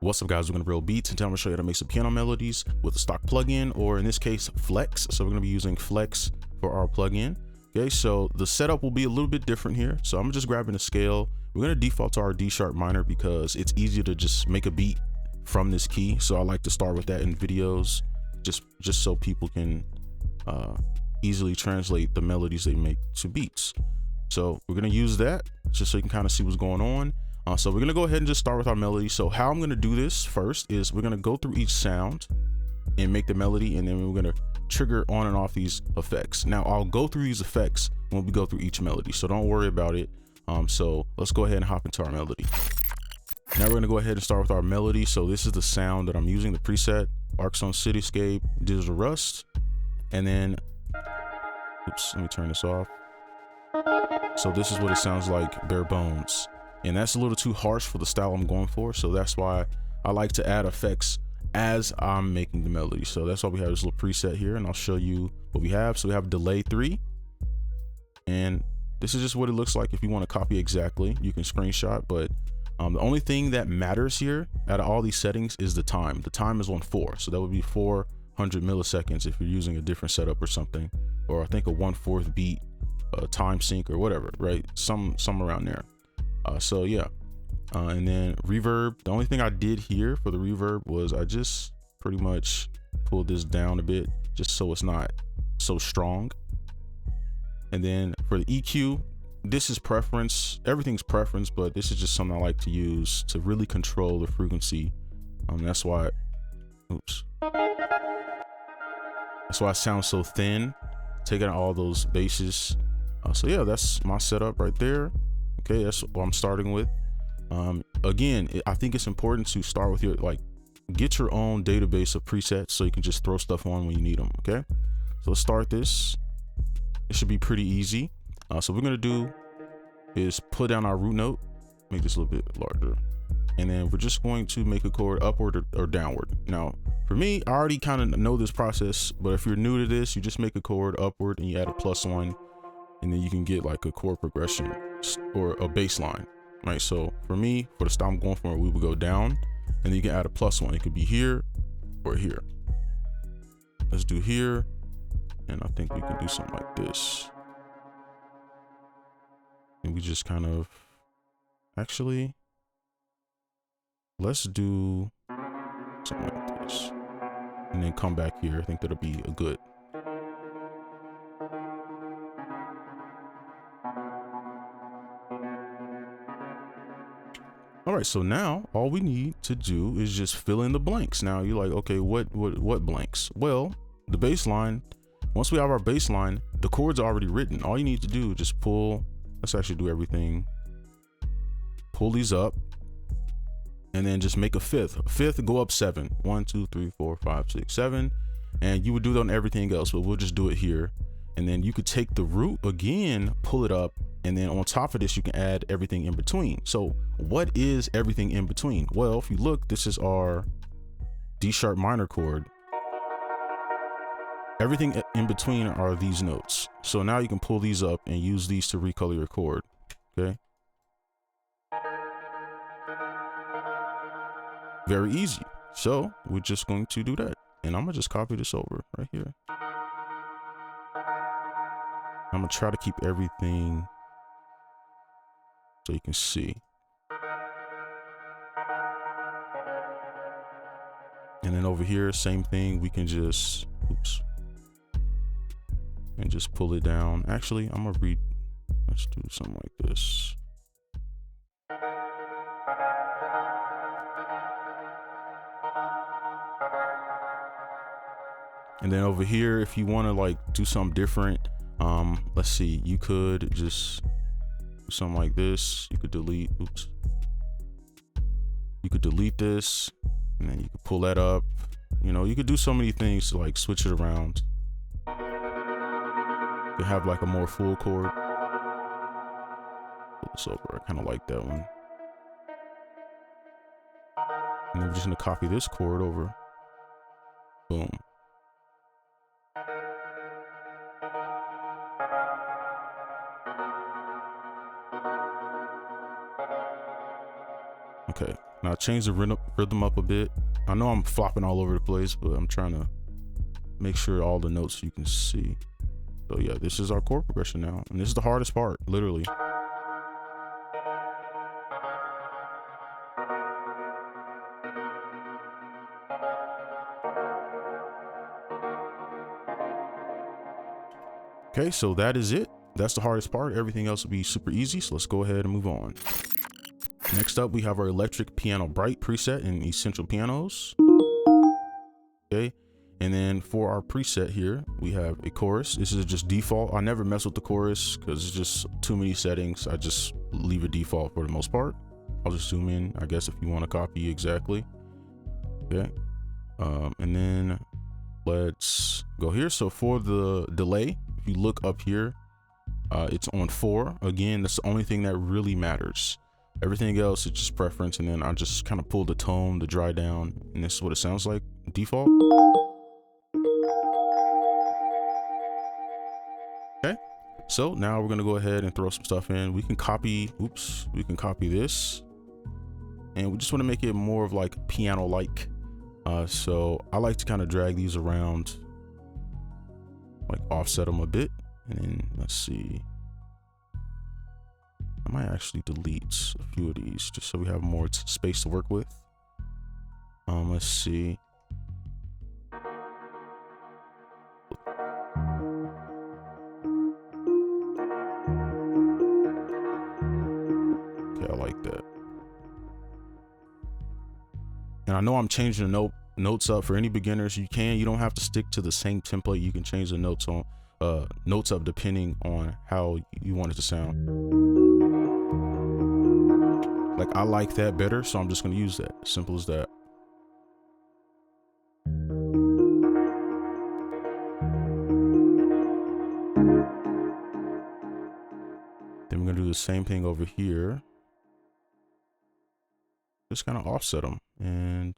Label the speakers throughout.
Speaker 1: What's up, guys? We're gonna BroBeatzTV, and today I'm gonna show you how to make some piano melodies with a stock plugin, or in this case, Flex. So we're gonna be using Flex for our plugin. Okay, so the setup will be a little bit different here. So I'm just grabbing a scale. We're gonna default to our D sharp minor because it's easier to just make a beat from this key. So I like to start with that in videos, just so people can easily translate the melodies they make to beats. So we're gonna use that just so you can kind of see what's going on. So we're gonna go ahead and just start with our melody. So how I'm gonna do this first is we're gonna go through each sound and make the melody, and then we're gonna trigger on and off these effects. Now I'll go through these effects when we go through each melody, so don't worry about it. So let's go ahead and hop into our melody. Now we're gonna go ahead and start with our melody. So this is the sound that I'm using, the preset, Arc-Zone Cityscape, Digital Rust, and then, oops, let me turn this off. So this is what it sounds like bare bones. And that's a little too harsh for the style I'm going for. So that's why I like to add effects as I'm making the melody. So that's why we have this little preset here, and I'll show you what we have. So we have delay 3, and this is just what it looks like. If you want to copy exactly, you can screenshot, but the only thing that matters here out of all these settings is the time. The time is on 4, so that would be 400 milliseconds if you're using a different setup or something, or I think a 1/4 beat time sync or whatever, right? Some around there. So yeah, and then reverb. The only thing I did here for the reverb was I just pretty much pulled this down a bit just so it's not so strong. And then for the EQ, this is preference. Everything's preference, but this is just something I like to use to really control the frequency. That's why, oops. That's why I sound so thin, taking out all those basses. So yeah, that's my setup right there. Okay, that's what I'm starting with. Again, I think it's important to start with your, get your own database of presets so you can just throw stuff on when you need them. Okay, so let's start this. It should be pretty easy. So what we're gonna do is put down our root note, make this a little bit larger, and then we're just going to make a chord upward or downward. Now, for me, I already kind of know this process, but if you're new to this, you just make a chord upward and you add a +1, and then you can get like a chord progression or a bass line, right? So for me, for the style I'm going for, we would go down, and then you can add a +1. It could be here or here. Let's do here, and I think we can do something like this. And we just kind of, actually, let's do something like this, and then come back here. I think that'll be a good. All right, so now all we need to do is just fill in the blanks. Now you're like, okay, what blanks? Well, the bass line, once we have our bass line, the chords are already written. All you need to do is just pull, let's actually do everything. Pull these up, and then just make a fifth. Go up 7. 1, 2, 3, 4, 5, 6, 7. And you would do that on everything else, but we'll just do it here. And then you could take the root again, pull it up, and then on top of this, you can add everything in between. So what is everything in between? Well, if you look, this is our D sharp minor chord. Everything in between are these notes. So now you can pull these up and use these to recolor your chord, okay? Very easy. So we're just going to do that. And I'm gonna just copy this over right here. I'm gonna try to keep everything so you can see. And then over here, same thing. We can just, oops, and just pull it down. Actually, I'm gonna let's do something like this. And then over here, if you want to do something different, let's see, you could just do something like this. You could delete, oops. You could delete this, and then you could pull that up. You know, you could do so many things to switch it around. You could have a more full chord. Pull this over, I kind of like that one. And then we're just gonna copy this chord over. Boom. Okay, Now change the rhythm up a bit. I know I'm flopping all over the place, but I'm trying to make sure all the notes you can see. So yeah, this is our chord progression now. And this is the hardest part, literally. Okay, so that is it. That's the hardest part. Everything else will be super easy. So let's go ahead and move on. Next up, we have our electric piano bright preset in Essential Pianos. Okay, and then for our preset here, we have a chorus. This is just default. I never mess with the chorus because it's just too many settings. I just leave it default for the most part. I'll just zoom in, I guess, if you want to copy exactly. Okay, and then let's go here. So for the delay, if you look up here, it's on 4. Again, that's the only thing that really matters. Everything else is just preference, and then I just kind of pull the tone, the dry down, and this is what it sounds like default. Okay, so now we're gonna go ahead and throw some stuff in. We can copy, we can copy this, and we just want to make it more of like piano-like. So I like to kind of drag these around, like offset them a bit, and then let's see. I might actually delete a few of these just so we have more space to work with. Let's see. Okay, I like that. And I know I'm changing the notes up for any beginners. You don't have to stick to the same template. You can change the notes up depending on how you want it to sound. Like, I like that better, so I'm just going to use that. Simple as that. Then we're going to do the same thing over here. Just kind of offset them. And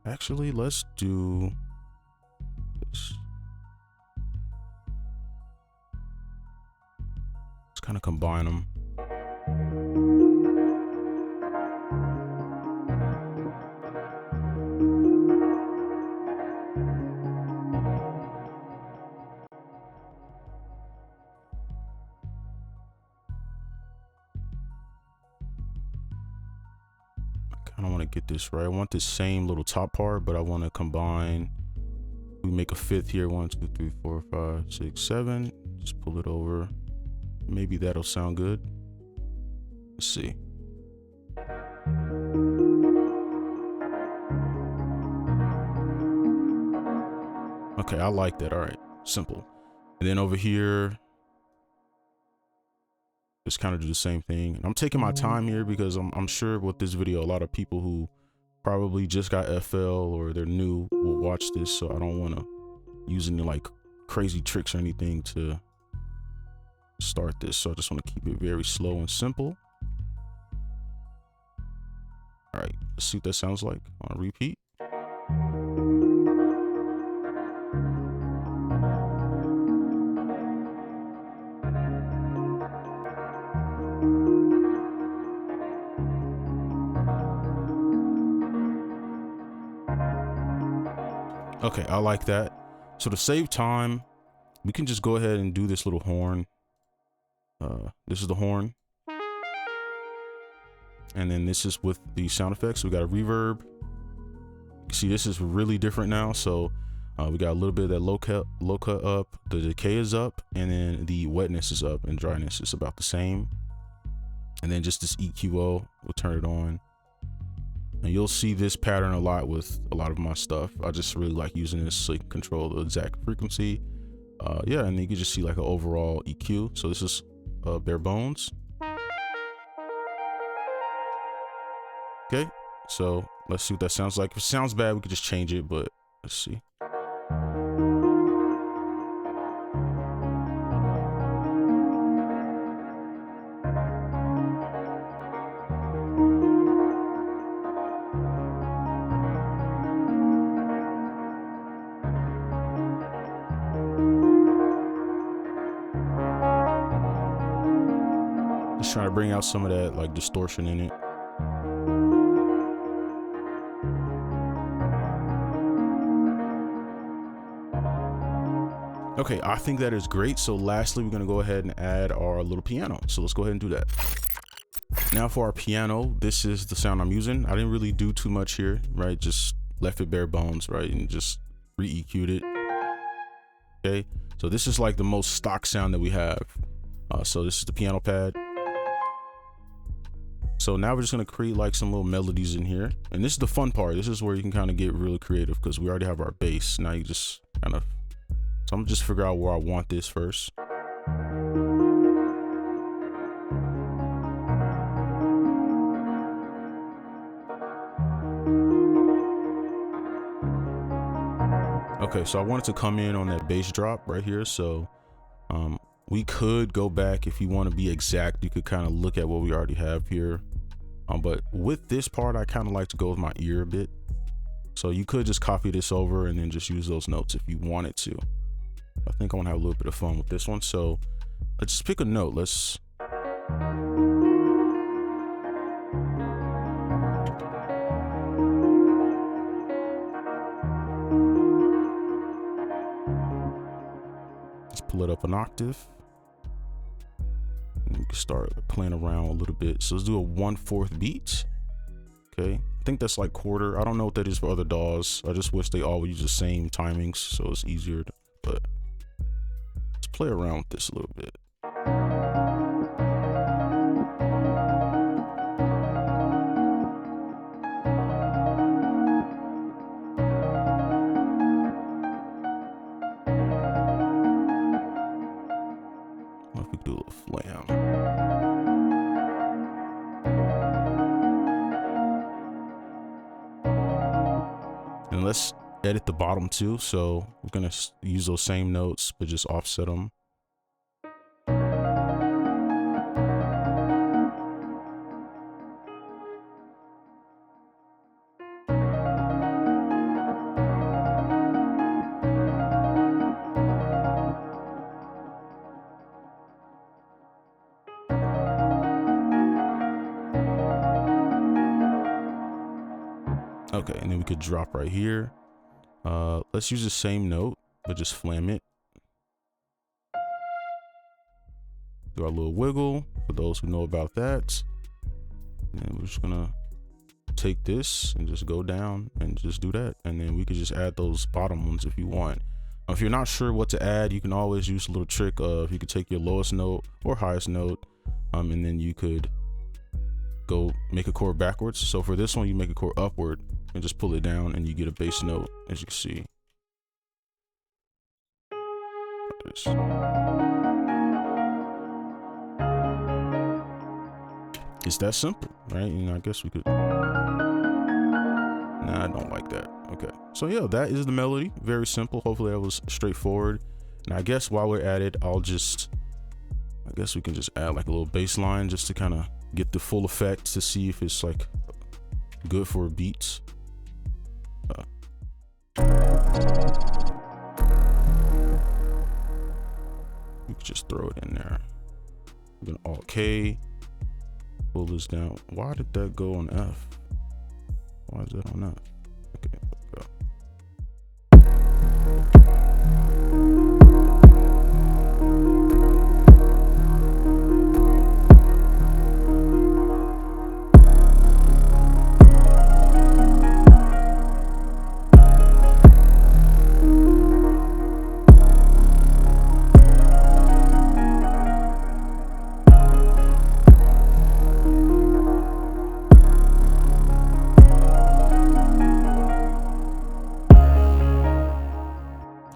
Speaker 1: actually, let's do this. Let's kind of combine them. I don't want to get this right. I want this same little top part, but I want to combine. We make a fifth here. 1, 2, 3, 4, 5, 6, 7. Just pull it over. Maybe that'll sound good. Let's see. Okay, I like that. All right, simple. And then over here, just kind of do the same thing. And I'm taking my time here because I'm sure with this video, a lot of people who probably just got FL or they're new will watch this. So I don't want to use any like crazy tricks or anything to start this. So I just want to keep it very slow and simple. All right, let's see what that sounds like on repeat. Okay, I like that. So to save time, we can just go ahead and do this little horn. This is the horn. And then this is with the sound effects. We got a reverb. See, this is really different now. So we got a little bit of that low cut up, the decay is up, and then the wetness is up and dryness is about the same. And then just this EQO, we'll turn it on. And you'll see this pattern a lot with a lot of my stuff. I just really like using this so you can control the exact frequency. Yeah, and then you can just see like an overall EQ. So this is bare bones. Okay, so let's see what that sounds like. If it sounds bad, we could just change it, but let's see. trying to bring out some of that like distortion in it. Okay, I think that is great. So lastly, we're gonna go ahead and add our little piano. So let's go ahead and do that. Now for our piano, this is the sound I'm using. I didn't really do too much here, right? Just left it bare bones, right? And just re-EQ'd it. Okay, so this is like the most stock sound that we have. So this is the piano pad. So now we're just gonna create like some little melodies in here. And this is the fun part. This is where you can kind of get really creative because we already have our bass. Now you just kind of, so I'm gonna just figure out where I want this first. Okay, so I wanted to come in on that bass drop right here. So we could go back if you want to be exact. You could kind of look at what we already have here. But with this part, I kind of like to go with my ear a bit. So you could just copy this over and then just use those notes if you wanted to. I think I want to have a little bit of fun with this one. So let's just pick a note. Let's pull it up an octave. And we can start playing around a little bit. So let's do a 1/4 beat. Okay, I think that's like quarter. I don't know what that is for other DAWs. I just wish they all use the same timings so it's easier to, but let's play around with this a little bit. What if we do a little flam? And let's edit the bottom too. So we're gonna use those same notes, but just offset them. Okay, and then we could drop right here. Let's use the same note, but just flam it. Do our little wiggle for those who know about that. And we're just gonna take this and just go down and just do that. And then we could just add those bottom ones if you want. If you're not sure what to add, you can always use a little trick of you could take your lowest note or highest note, and then you could go make a chord backwards. So for this one, you make a chord upward and just pull it down and you get a bass note, as you can see. It's that simple, right? You know, I guess we could, nah, I don't like that. Okay, so yeah, that is the melody. Very simple. Hopefully that was straightforward. And I guess while we're at it, I guess we can just add like a little bass line just to kind of get the full effect to see if it's like good for beats. We could just throw it in there. We're gonna Alt K, pull this down. Why did that go on F? Why is that on F? Okay, there we go.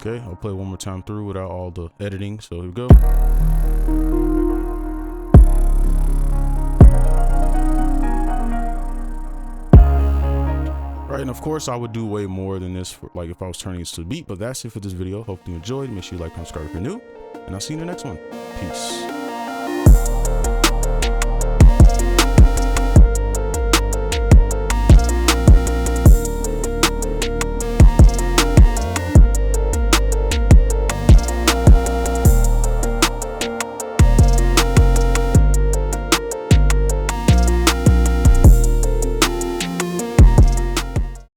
Speaker 1: Okay, I'll play one more time through without all the editing. So here we go. Right, and of course I would do way more than this for, like, if I was turning this to the beat, but that's it for this video. Hope you enjoyed. Make sure you like, comment, subscribe if you're new, and I'll see you in the next one. Peace.